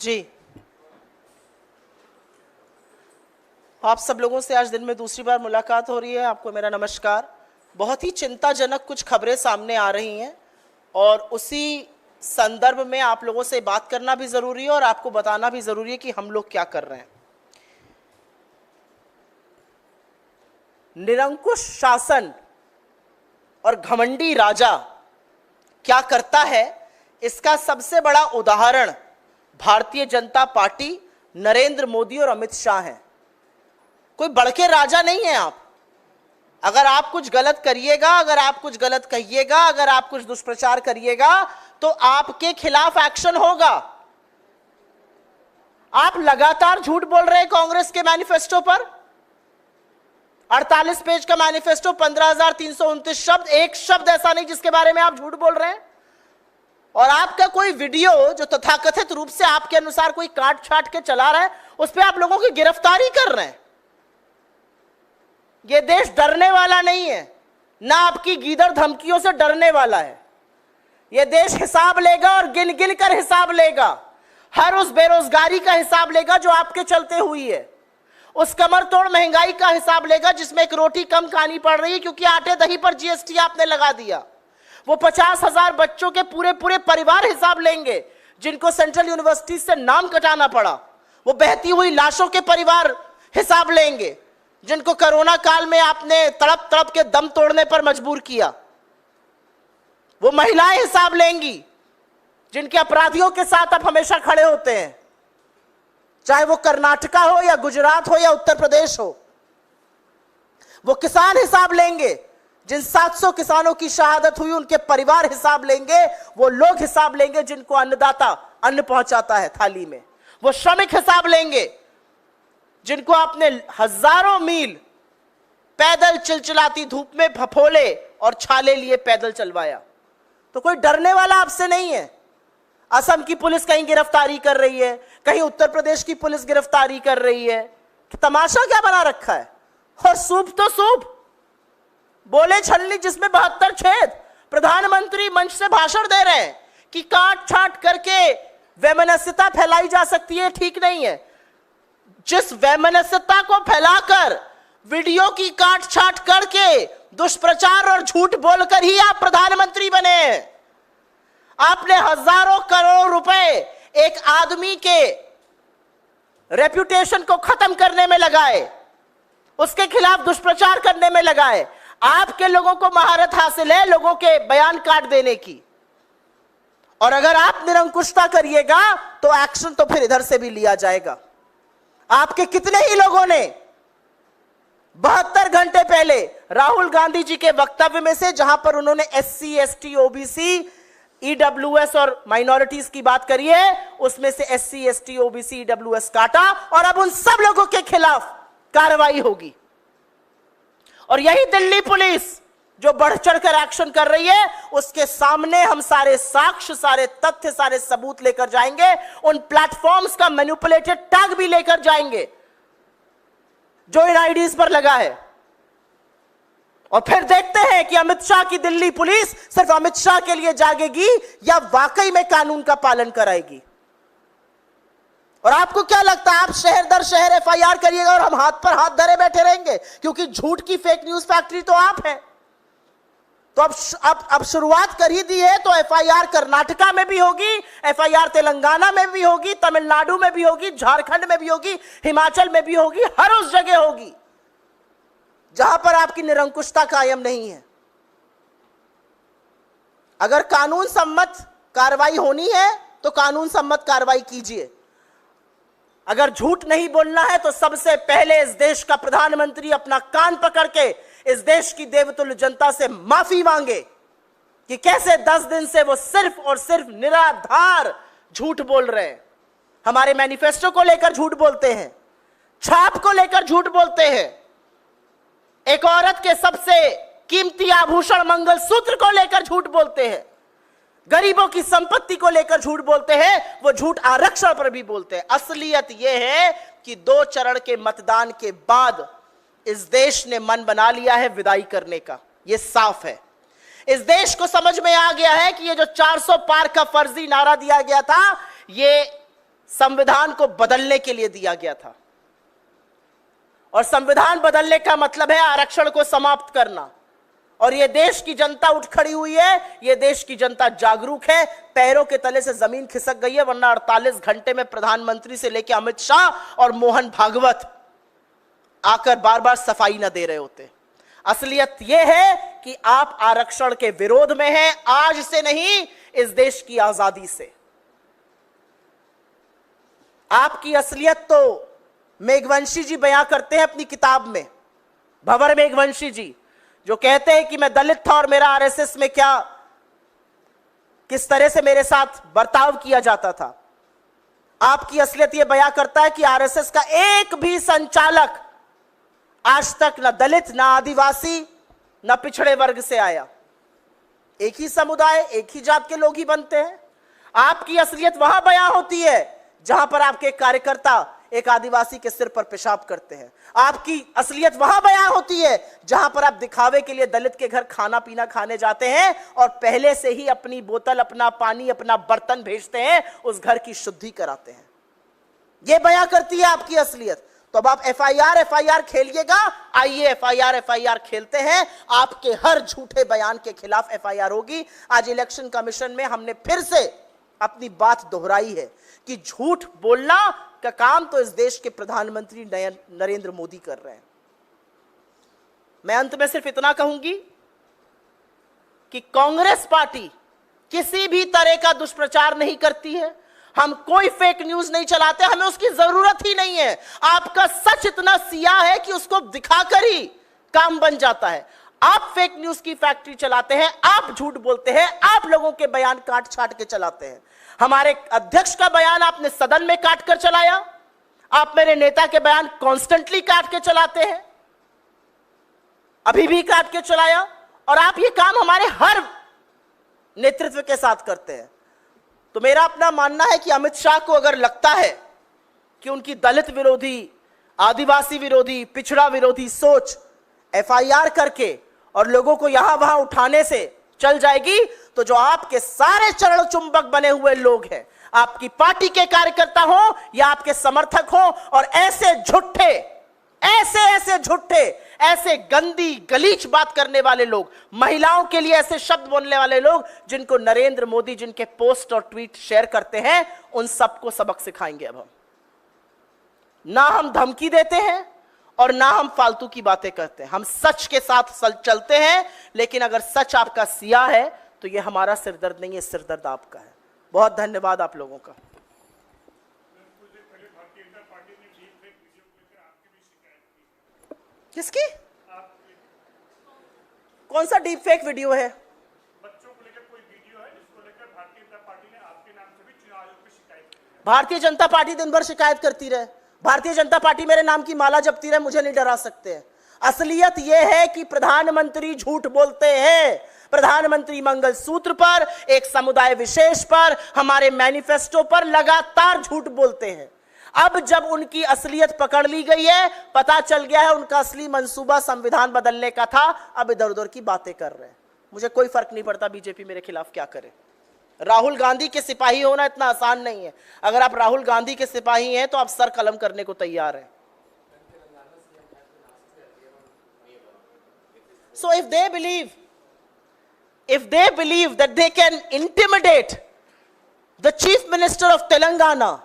जी, आप सब लोगों से आज दिन में दूसरी बार मुलाकात हो रही है। आपको मेरा नमस्कार। बहुत ही चिंताजनक कुछ खबरें सामने आ रही हैं और उसी संदर्भ में आप लोगों से बात करना भी जरूरी है और आपको बताना भी जरूरी है कि हम लोग क्या कर रहे हैं। निरंकुश शासन और घमंडी राजा क्या करता है, इसका सबसे बड़ा उदाहरण भारतीय जनता पार्टी, नरेंद्र मोदी और अमित शाह हैं। कोई बड़के राजा नहीं है आप। अगर आप कुछ गलत करिएगा, अगर आप कुछ गलत कहिएगा, अगर आप कुछ दुष्प्रचार करिएगा तो आपके खिलाफ एक्शन होगा। आप लगातार झूठ बोल रहे हैं कांग्रेस के मैनिफेस्टो पर। 48 पेज का मैनिफेस्टो, 15,329 शब्द, एक शब्द ऐसा नहीं जिसके बारे में आप झूठ बोल रहे हैं। और आपका कोई वीडियो जो तथाकथित रूप से आपके अनुसार कोई काट छाट के चला रहा है, उस पर आप लोगों की गिरफ्तारी कर रहे हैं। यह देश डरने वाला नहीं है, ना आपकी गीदड़ धमकियों से डरने वाला है। यह देश हिसाब लेगा और गिन गिन कर हिसाब लेगा। हर उस बेरोजगारी का हिसाब लेगा जो आपके चलते हुई है, उस कमर तोड़ महंगाई का हिसाब लेगा जिसमें एक रोटी कम खानी पड़ रही है क्योंकि आटे दही पर जीएसटी आपने लगा दिया। वो 50,000 बच्चों के पूरे पूरे परिवार हिसाब लेंगे जिनको सेंट्रल यूनिवर्सिटी से नाम कटाना पड़ा। वो बहती हुई लाशों के परिवार हिसाब लेंगे जिनको कोरोना काल में आपने तड़प तड़प के दम तोड़ने पर मजबूर किया। वो महिलाएं हिसाब लेंगी जिनके अपराधियों के साथ आप हमेशा खड़े होते हैं, चाहे वो कर्नाटका हो या गुजरात हो या उत्तर प्रदेश हो। वो किसान हिसाब लेंगे, जिन 700 किसानों की शहादत हुई उनके परिवार हिसाब लेंगे। वो लोग हिसाब लेंगे जिनको अन्नदाता अन्न पहुंचाता है थाली में। वो श्रमिक हिसाब लेंगे जिनको आपने हजारों मील पैदल चिलचिलाती धूप में फफोले और छाले लिए पैदल चलवाया। तो कोई डरने वाला आपसे नहीं है। असम की पुलिस कहीं गिरफ्तारी कर रही है, कहीं उत्तर प्रदेश की पुलिस गिरफ्तारी कर रही है। तमाशा क्या बना रखा है। और सूप तो सूप, बोले छलनी जिसमें 72 छेद। प्रधानमंत्री मंच से भाषण दे रहे हैं कि काट छाट करके वैमनस्यता फैलाई जा सकती है, ठीक नहीं है। जिस वैमनस्यता को फैलाकर वीडियो की काट छाट करके दुष्प्रचार और झूठ बोलकर ही आप प्रधानमंत्री बने हैं। आपने हजारों करोड़ रुपए एक आदमी के रेप्यूटेशन को खत्म करने में लगाए, उसके खिलाफ दुष्प्रचार करने में लगाए। आपके लोगों को महारत हासिल है लोगों के बयान काट देने की। और अगर आप निरंकुशता करिएगा तो एक्शन तो फिर इधर से भी लिया जाएगा। आपके कितने ही लोगों ने 72 घंटे पहले राहुल गांधी जी के वक्तव्य में से, जहां पर उन्होंने SC, ST, OBC, EWS और माइनॉरिटीज की बात करी है, उसमें से SC, ST, OBC, EWS काटा और अब उन सब लोगों के खिलाफ कार्रवाई होगी। और यही दिल्ली पुलिस जो बढ़ चढ़कर एक्शन कर रही है, उसके सामने हम सारे साक्ष्य, सारे तथ्य, सारे सबूत लेकर जाएंगे। उन प्लेटफॉर्म्स का मैनिपुलेटेड टैग भी लेकर जाएंगे जो इन आईडीज पर लगा है। और फिर देखते हैं कि अमित शाह की दिल्ली पुलिस सिर्फ अमित शाह के लिए जागेगी या वाकई में कानून का पालन कराएगी। और आपको क्या लगता है, आप शहर दर शहर FIR करिएगा और हम हाथ पर हाथ धरे बैठे रहेंगे? क्योंकि झूठ की फेक न्यूज फैक्ट्री तो आप हैं। तो अब शुरुआत कर ही दी है तो FIR कर्नाटका में भी होगी, FIR तेलंगाना में भी होगी, तमिलनाडु में भी होगी, झारखंड में भी होगी, हिमाचल में भी होगी, हर उस जगह होगी जहां पर आपकी निरंकुशता कायम नहीं है। अगर कानून सम्मत कार्रवाई होनी है तो कानून सम्मत कार्रवाई कीजिए। अगर झूठ नहीं बोलना है तो सबसे पहले इस देश का प्रधानमंत्री अपना कान पकड़ के इस देश की देवतुल्य जनता से माफी मांगे कि कैसे 10 दिन से वो सिर्फ और सिर्फ निराधार झूठ बोल रहे हैं। हमारे मैनिफेस्टो को लेकर झूठ बोलते हैं, छाप को लेकर झूठ बोलते हैं, एक औरत के सबसे कीमती आभूषण मंगलसूत्र को लेकर झूठ बोलते हैं, गरीबों की संपत्ति को लेकर झूठ बोलते हैं। वो झूठ आरक्षण पर भी बोलते हैं। असलियत यह है कि 2 चरण के मतदान के बाद इस देश ने मन बना लिया है विदाई करने का। यह साफ है। इस देश को समझ में आ गया है कि ये जो 400 पार का फर्जी नारा दिया गया था, ये संविधान को बदलने के लिए दिया गया था। और संविधान बदलने का मतलब है आरक्षण को समाप्त करना। और यह देश की जनता उठ खड़ी हुई है, यह देश की जनता जागरूक है, पैरों के तले से जमीन खिसक गई है, वरना 48 घंटे में प्रधानमंत्री से लेकर अमित शाह और मोहन भागवत आकर बार बार सफाई न दे रहे होते। असलियत यह है कि आप आरक्षण के विरोध में हैं, आज से नहीं, इस देश की आजादी से। आपकी असलियत तो मेघवंशी जी बयां करते हैं अपनी किताब में, भंवर मेघवंशी जी, जो कहते हैं कि मैं दलित था और मेरा आरएसएस में किस तरह से मेरे साथ बर्ताव किया जाता था। आपकी असलियत यह बयां करता है कि आरएसएस का एक भी संचालक आज तक न दलित, न आदिवासी, न पिछड़े वर्ग से आया। एक ही समुदाय, एक ही जात के लोग ही बनते हैं। आपकी असलियत वहां बयां होती है जहां पर आपके कार्यकर्ता एक आदिवासी के सिर पर पेशाब करते हैं। आपकी असलियत वहां बयां होती है जहां पर आप दिखावे के लिए दलित के घर खाना पीना खाने जाते हैं और पहले से ही अपनी बोतल, अपना पानी, अपना बर्तन भेजते हैं, उस घर की शुद्धि कराते हैं। यह बयां करती है आपकी असलियत। तो अब आप एफआईआर खेलिएगा, आइए एफआईआर खेलते हैं। आपके हर झूठे बयान के खिलाफ एफआईआर होगी। आज इलेक्शन कमीशन में हमने फिर से अपनी बात दोहराई है कि झूठ बोलना का काम तो इस देश के प्रधानमंत्री नरेंद्र मोदी कर रहे हैं। मैं अंत में सिर्फ इतना कहूंगी कि कांग्रेस पार्टी किसी भी तरह का दुष्प्रचार नहीं करती है। हम कोई फेक न्यूज नहीं चलाते, हमें उसकी जरूरत ही नहीं है। आपका सच इतना सियाह है कि उसको दिखाकर ही काम बन जाता है। आप फेक न्यूज की फैक्ट्री चलाते हैं, आप झूठ बोलते हैं, आप लोगों के बयान काट छाट के चलाते हैं। हमारे अध्यक्ष का बयान आपने सदन में काट कर चलाया, आप मेरे नेता के बयान कॉन्स्टेंटली काट के चलाते हैं, अभी भी काट के चलाया, और आप ये काम हमारे हर नेतृत्व के साथ करते हैं। तो मेरा अपना मानना है कि अमित शाह को अगर लगता है कि उनकी दलित विरोधी, आदिवासी विरोधी, पिछड़ा विरोधी सोच एफआईआर करके और लोगों को यहां वहां उठाने से चल जाएगी, तो जो आपके सारे चरण चुंबक बने हुए लोग हैं, आपकी पार्टी के कार्यकर्ता हो या आपके समर्थक हो, और ऐसे झूठे, ऐसे गंदी गलीच बात करने वाले लोग, महिलाओं के लिए ऐसे शब्द बोलने वाले लोग जिनको नरेंद्र मोदी जिनके पोस्ट और ट्वीट शेयर करते हैं, उन सबको सबक सिखाएंगे। अब हम ना हम धमकी देते हैं और ना हम फालतू की बातें करते हैं, हम सच के साथ चलते हैं। लेकिन अगर सच आपका सिया है तो यह हमारा सिरदर्द नहीं है, सिरदर्द आपका है। बहुत धन्यवाद आप लोगों का। किसकी? कौन सा डीप फेक वीडियो है? बच्चों को लेकर कोई वीडियो है जिसको लेकर भारतीय जनता पार्टी ने आपके नाम से भी चुनाव आयोग में शिकायत की। भारतीय जनता पार्टी दिन भर शिकायत करती रहे, भारतीय जनता पार्टी मेरे नाम की माला जपती रहे, मुझे नहीं डरा सकते हैं। असलियत यह है कि प्रधानमंत्री झूठ बोलते हैं। प्रधानमंत्री मंगलसूत्र पर, एक समुदाय विशेष पर, हमारे मैनिफेस्टो पर लगातार झूठ बोलते हैं। अब जब उनकी असलियत पकड़ ली गई है, पता चल गया है उनका असली मंसूबा संविधान बदलने का था, अब इधर उधर की बातें कर रहे हैं। मुझे कोई फर्क नहीं पड़ता बीजेपी मेरे खिलाफ क्या करे। राहुल गांधी के सिपाही होना इतना आसान नहीं है। अगर आप राहुल गांधी के सिपाही हैं तो आप सर कलम करने को तैयार हैं। So if they believe that they can intimidate the Chief Minister of Telangana,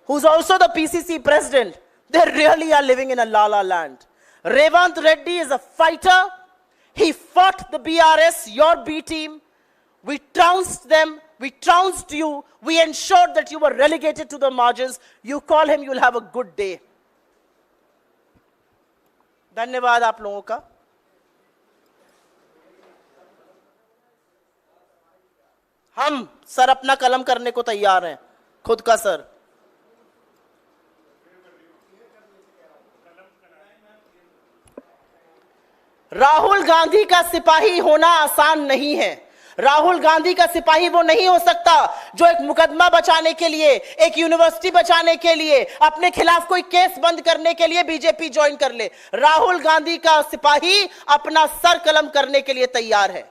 who's also the PCC president, they really are living in a la-la land. Revant Reddy is a fighter. He fought the BRS, your B team. We trounced them. We trounced you. We ensured that you were relegated to the margins. You call him, you'll have a good day. धन्यवाद आप लोगों का। हम sir अपना कलम करने को तैयार हैं, खुद का सर। राहुल गांधी का सिपाही होना आसान नहीं है। राहुल गांधी का सिपाही वो नहीं हो सकता जो एक मुकदमा बचाने के लिए, एक यूनिवर्सिटी बचाने के लिए, अपने खिलाफ कोई केस बंद करने के लिए बीजेपी ज्वाइन कर ले। राहुल गांधी का सिपाही अपना सर कलम करने के लिए तैयार है।